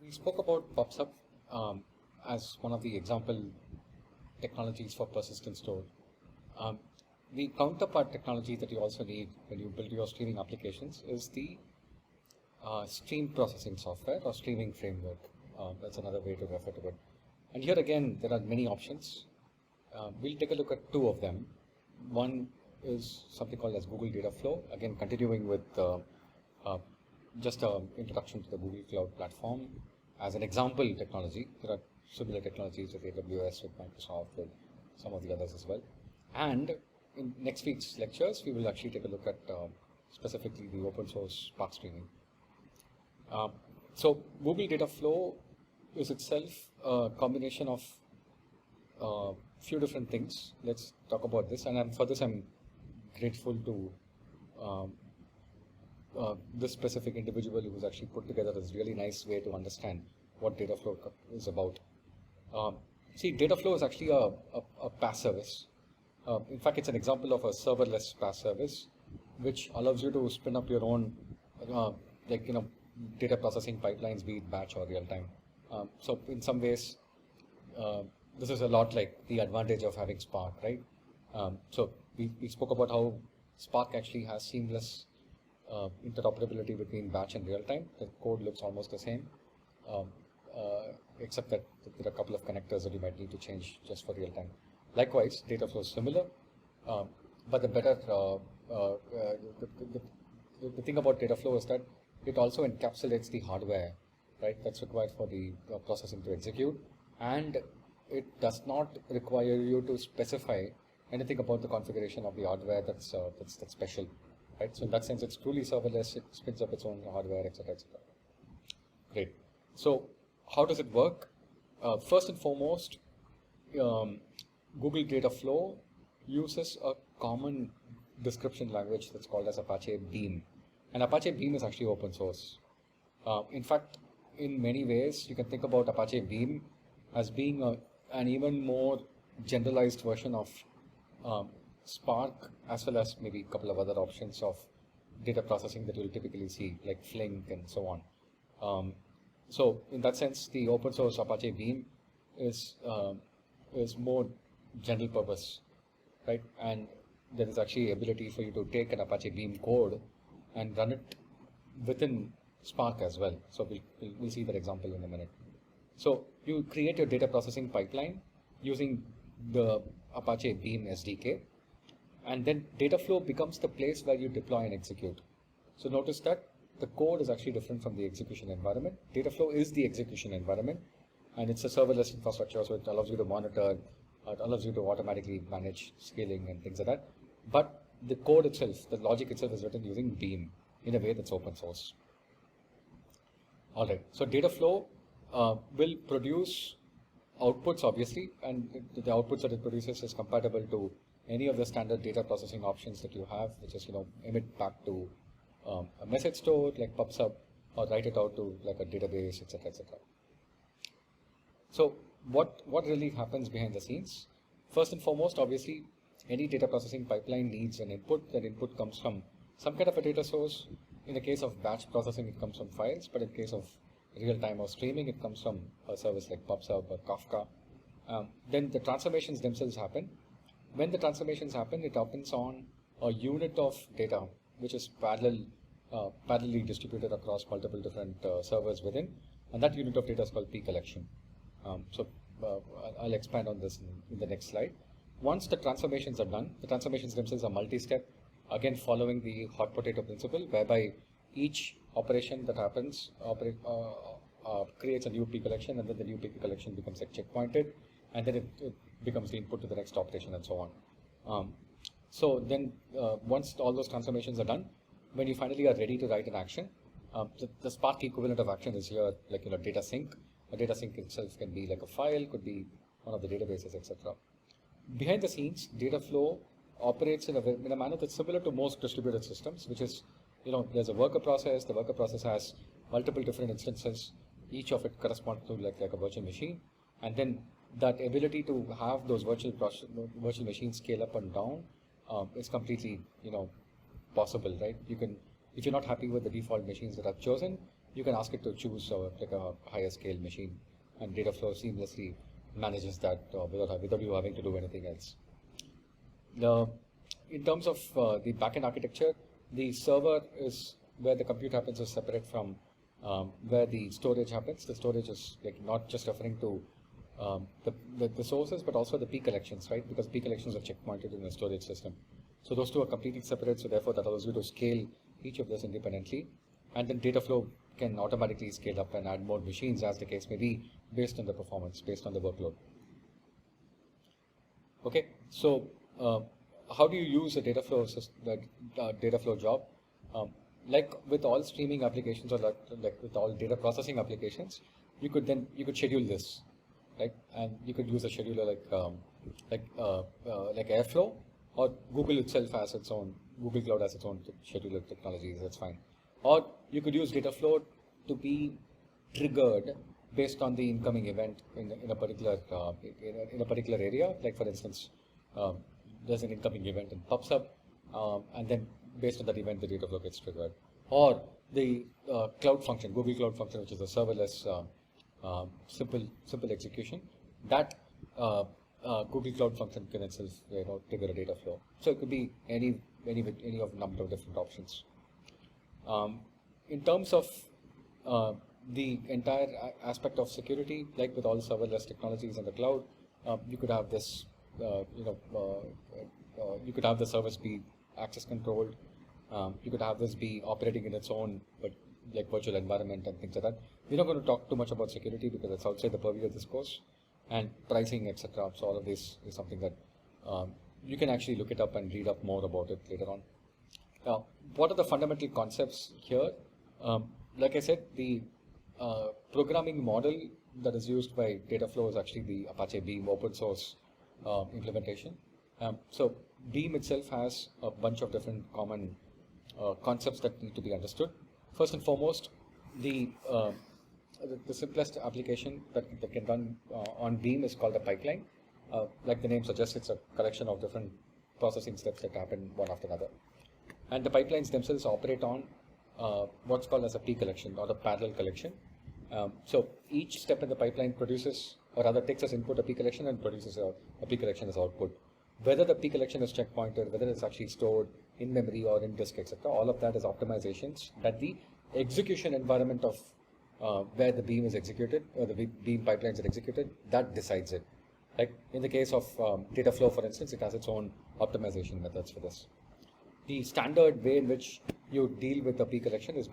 We spoke about PubSub as one of the example technologies for persistent store. Um, the counterpart technology that you also need when you build your streaming applications is the stream processing software or streaming framework. That's another way to refer to it. And here again, there are many options. We'll take a look at two of them. One is something called as Google Dataflow, again continuing with just an introduction to the Google Cloud Platform as an example technology. There are similar technologies with AWS, with Microsoft, with some of the others as well. And in next week's lectures, we will actually take a look at specifically the open source Spark streaming. So Google Dataflow is itself a combination of few different things. Let's talk about this, and for this I'm grateful to this specific individual who's actually put together this really nice way to understand what Dataflow is about. See, Dataflow is actually a PaaS service. In fact, it's an example of a serverless PaaS service, which allows you to spin up your own, data processing pipelines, be it batch or real time. So in some ways, this is a lot like the advantage of having Spark, right? So we spoke about how Spark actually has seamless interoperability between batch and real time. The code looks almost the same, except that there are a couple of connectors that you might need to change just for real time. Likewise, Dataflow is similar, but the better the thing about Dataflow is that it also encapsulates the hardware, right, that's required for the processing to execute, and it does not require you to specify anything about the configuration of the hardware that's special, right? So in that sense, it's truly serverless. It spins up its own hardware, etc., etc. Great. So how does it work? First and foremost, Google Dataflow uses a common description language that's called as Apache Beam. And Apache Beam is actually open source. In fact, in many ways, you can think about Apache Beam as being an even more generalized version of Spark, as well as maybe a couple of other options of data processing that you'll typically see, like Flink and so on. So in that sense, the open source Apache Beam is more general purpose, right? And there is actually ability for you to take an Apache Beam code and run it within Spark as well. So we'll see that example in a minute. So you create your data processing pipeline using the Apache Beam SDK, and then Dataflow becomes the place where you deploy and execute. So notice that the code is actually different from the execution environment. Dataflow is the execution environment, and it's a serverless infrastructure, so it allows you to monitor, it allows you to automatically manage scaling and things like that. But the code itself, the logic itself, is written using Beam in a way that's open source. All right, so Dataflow will produce outputs, obviously, and the outputs that it produces is compatible to any of the standard data processing options that you have, which is, emit back to a message store like PubSub, or write it out to like a database, etc., etc. So what really happens behind the scenes? First and foremost, obviously, any data processing pipeline needs an input. That input comes from some kind of a data source. In the case of batch processing, it comes from files, but in case of real-time or streaming, it comes from a service like PubSub or Kafka. Then the transformations themselves happen. When the transformations happen, it happens on a unit of data, which is parallelly distributed across multiple different servers within, and that unit of data is called P collection. So I'll expand on this in the next slide. Once the transformations are done, the transformations themselves are multi-step, again following the hot potato principle, whereby each operation that happens creates a new P collection, and then the new P collection becomes like checkpointed, and then it becomes the input to the next operation and so on. So then once all those transformations are done, when you finally are ready to write an action, the Spark equivalent of action is here, like data sync. A data sync itself can be like a file, could be one of the databases, etc. Behind the scenes, Dataflow operates in a manner that's similar to most distributed systems, which is, there's a worker process. The worker process has multiple different instances. Each of it corresponds to like a virtual machine, and then that ability to have those virtual machines scale up and down is completely possible, right? You can, if you're not happy with the default machines that are chosen, you can ask it to choose like a higher scale machine, and Dataflow seamlessly manages that without you having to do anything else. In terms of the backend architecture, the server is where the compute happens is separate from where the storage happens. The storage is like not just referring to the sources, but also the P collections, right? Because P collections are checkpointed in the storage system. So those two are completely separate. So therefore, that allows you to scale each of those independently, and then Dataflow can automatically scale up and add more machines as the case may be, based on the performance, based on the workload. Okay, so how do you use a Dataflow job? Like with all streaming applications, or like with all data processing applications, you could schedule this, right? And you could use a scheduler like Airflow, or Google itself has its own, Google Cloud has its own scheduler technologies. That's fine. Or you could use Dataflow to be triggered based on the incoming event in a particular area. Like for instance, there's an incoming event in PubSub, and then based on that event, the Dataflow gets triggered. Or the cloud function, Google Cloud function, which is a serverless simple execution, that Google Cloud function can itself trigger a Dataflow. So it could be any of a number of different options. In terms of the entire aspect of security, like with all serverless technologies in the cloud, you could have this, you could have the service be access controlled. You could have this be operating in its own, but like virtual environment and things like that. We're not going to talk too much about security because it's outside the purview of this course, and pricing, etc. So all of this is something that you can actually look it up and read up more about it later on. Now, what are the fundamental concepts here? Like I said, the programming model that is used by Dataflow is actually the Apache Beam open source implementation. So Beam itself has a bunch of different common concepts that need to be understood. First and foremost, the simplest application that can run on Beam is called a pipeline. Like the name suggests, it's a collection of different processing steps that happen one after another. And the pipelines themselves operate on what's called as a P collection or a parallel collection. So each step in the pipeline produces, or rather takes as input a P collection and produces a P collection as output. Whether the P collection is checkpointed, whether it's actually stored in memory or in disk, etc., all of that is optimizations that the execution environment of where the Beam is executed, or the Beam pipelines are executed, that decides it. Like in the case of Dataflow, for instance, it has its own optimization methods for this. The standard way in which you deal with the P collection is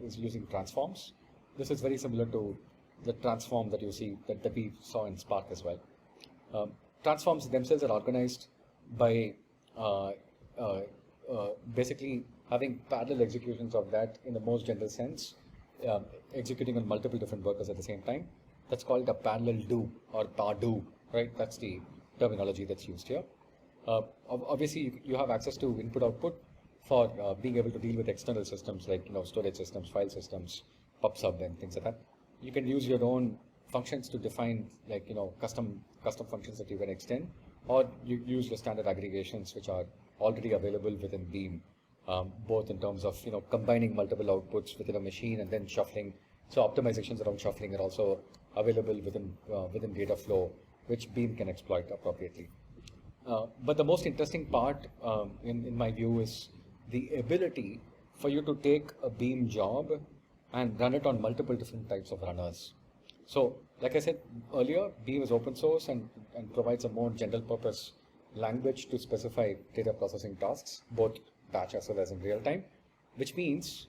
is using transforms. This is very similar to the transform that you see that we saw in Spark as well. Transforms themselves are organized by basically having parallel executions of that in the most general sense, executing on multiple different workers at the same time. That's called a parallel do or PAR-do, right? That's the terminology that's used here. Obviously, you have access to input-output for being able to deal with external systems like storage systems, file systems, PubSub, and things like that. You can use your own functions to define custom functions that you can extend, or you use your standard aggregations which are already available within Beam, both in terms of combining multiple outputs within a machine and then shuffling. So optimizations around shuffling are also available within Dataflow, which Beam can exploit appropriately. But the most interesting part, in my view, is the ability for you to take a Beam job and run it on multiple different types of runners. So, like I said earlier, Beam is open source and provides a more general purpose language to specify data processing tasks, both batch as well as in real time, which means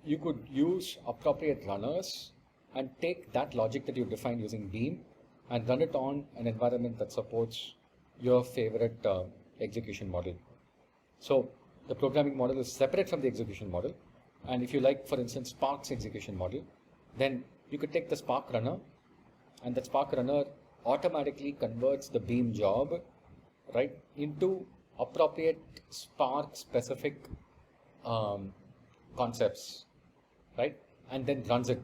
you could use appropriate runners and take that logic that you define using Beam and run it on an environment that supports your favorite execution model. So the programming model is separate from the execution model. And if you like, for instance, Spark's execution model, then you could take the Spark runner, and that Spark runner automatically converts the Beam job, right, into appropriate Spark specific concepts, right, and then runs it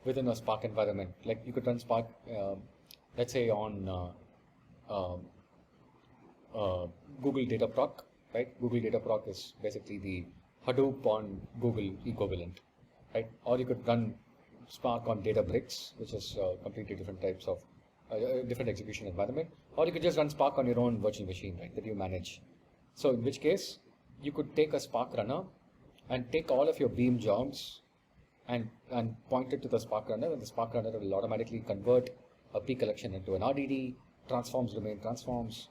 within a Spark environment. Like you could run Spark, let's say on Google Dataproc, right? Google Dataproc is basically the Hadoop on Google equivalent. right? Or you could run Spark on Databricks, which is completely different types of different execution environment, or you could just run Spark on your own virtual machine, right, that you manage. So in which case, you could take a Spark runner and take all of your Beam jobs and point it to the Spark runner, and the Spark runner will automatically convert a P collection into an RDD, transforms remain transforms,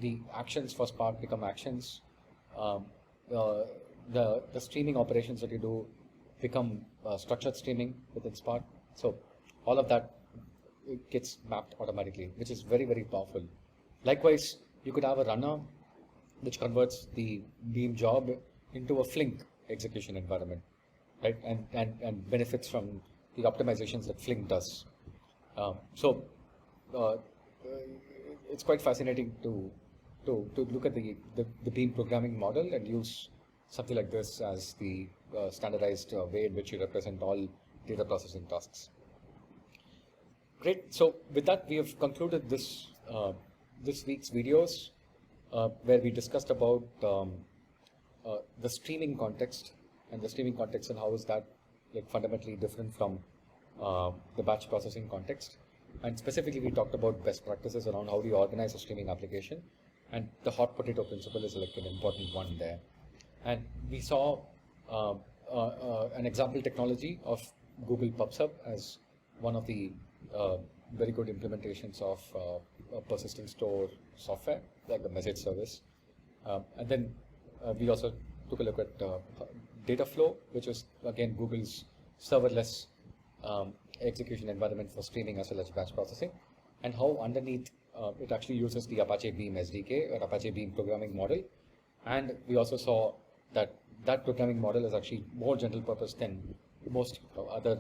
the actions for Spark become actions, the streaming operations that you do become structured streaming within Spark. So all of that gets mapped automatically, which is very, very powerful. Likewise, you could have a runner which converts the Beam job into a Flink execution environment, right? And benefits from the optimizations that Flink does. So it's quite fascinating to look at the Beam programming model and use something like this as the standardized way in which you represent all data processing tasks. Great. So with that, we have concluded this this week's videos, where we discussed about the streaming context and how is that like fundamentally different from the batch processing context. And specifically, we talked about best practices around how do you organize a streaming application, and the hot potato principle is like an important one there. And we saw an example technology of Google PubSub as one of the very good implementations of a persistent store software, like the message service. And then we also took a look at Dataflow, which is again Google's serverless execution environment for streaming as well as batch processing, and how underneath it actually uses the Apache Beam SDK or Apache Beam programming model. And we also saw that that programming model is actually more general purpose than most other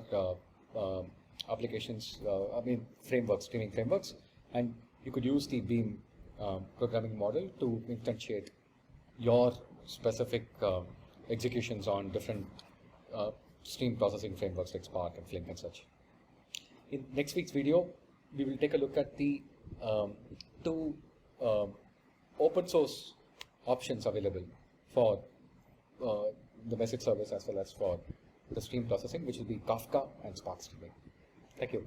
applications, frameworks, streaming frameworks, and you could use the Beam programming model to instantiate your specific executions on different stream processing frameworks like Spark and Flink and such. In next week's video, we will take a look at the two open source options available for the message service as well as for the stream processing, which will be Kafka and Spark streaming. Thank you.